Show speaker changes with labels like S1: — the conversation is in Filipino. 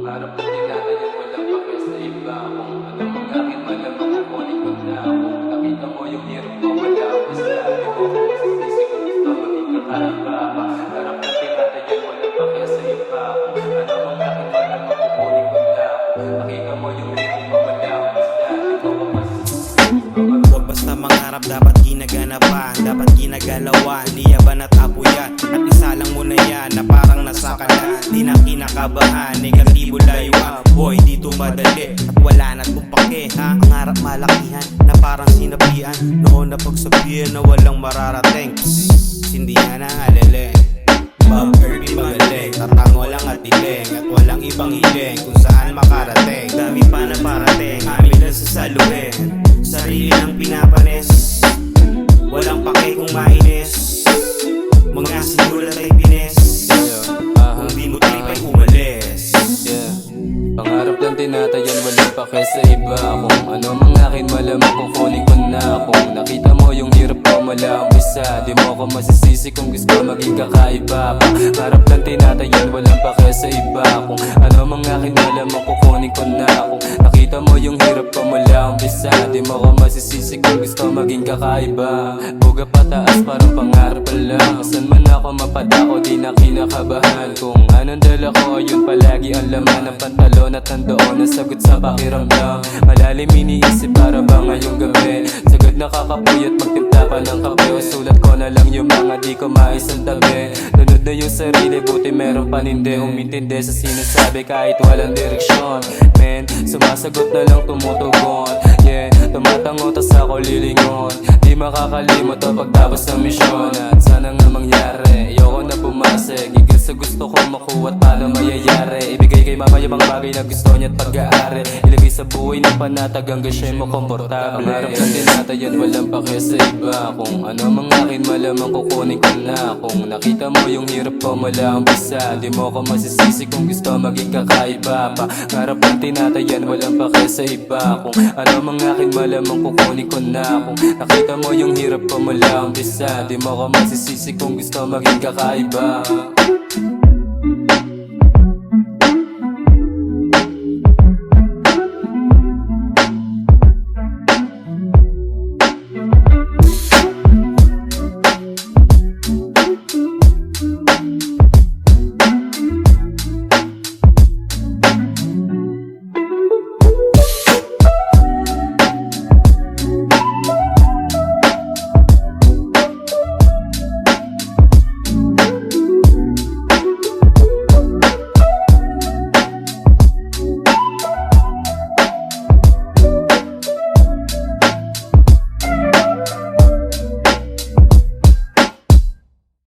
S1: Pangarap na tinatayan walang pake sa iba. Kung ano mang akin malamang kukunin ko na. Kung nakita mo yung hirap ko wala ako sa sabi ko. Kung masisisi ko gusto maging kakaiba. Pangarap na tinatayan walang pake sa iba. Kung ano mang akin malamang kukunin ko na. Kung nakita mo yung hirap ko wala ako sa sabi ko. Kung masisisi ko gusto
S2: Huwag basta mangarap, dapat ginaganapan, dapat ginagalawan, liyaban at apuyan. At isalang mo na yan na parang nasa ka na, di na kinakabahan, negatibo layuan. Boy, dito madali at wala na tumpake ha. Ang harap malakihan na parang sinabihan, noon na pagsabihan na walang mararating. Hindi na alele Bob Kirby magaling, tatango lang at diling, at walang ibang hiling kung saan makarating. Dami pa na parating, amin lang sasaluhin, sarili lang pinapanis, walang pake kung mainis, mga sinulat ay pinis, kung di mo trip ay umalis.
S1: Pangarap lang tinatayan walang pake sa iba. Kung ano mang akin malamang kukunin ko na. Kung nakita mo yung hirap ko mula umpisa, di mo ako masisisi kung gusto maging kakaiba. Pangarap lang tinatayan walang pake sa iba. Kung ano mang akin malamang kukunin ko na. Kung nakita mo yung hirap ko mula umpisa, di mo ako masisisi kung gusto maging kakaiba. Buga pataas parang pangarap pa lang. Saan man ako mapadako di na kinakabahan. Kung anong dala ko yun palagi ang laman ng pantalon. At nandoon na sagot sa pakiramdam. Malalim iniisip para ba ngayong gabi. Sagad nakakapuyat magtimpla pa ng kape. O sulat ko na lang yung mga di ko maisang tabi. Lunod na yung sarili buti meron paninde. Umintindi sa sinasabi kahit walang direksyon. Men, sumasagot na lang tumutugon. Yeah, tumatango tas ako lilingon. Di makakalimot o pagtapos ng misyon. At sana nga mangyari, ayoko na pumasig. Igil sa gusto ko makuha at paano mayayari. Ibigay kay mama yung mga bagay na gusto niya at pag-aari. Ilagay sa buhay ng panatag hanggang siya'y mo komportable. Pangarap lang tinatayan walang pake sa iba. Kung ano mang akin malamang kukunin ko na. Kung nakita mo yung hirap ko mula umpisa, di mo ako masisisi kung gusto maging kakaiba. Pangarap lang tinatayan walang pake sa iba. Kung ano mang akin malamang kukunin ko na. Kung nakita mo yung hirap ko mula umpisa, di mo ako masisisi kung gusto maging kakaiba.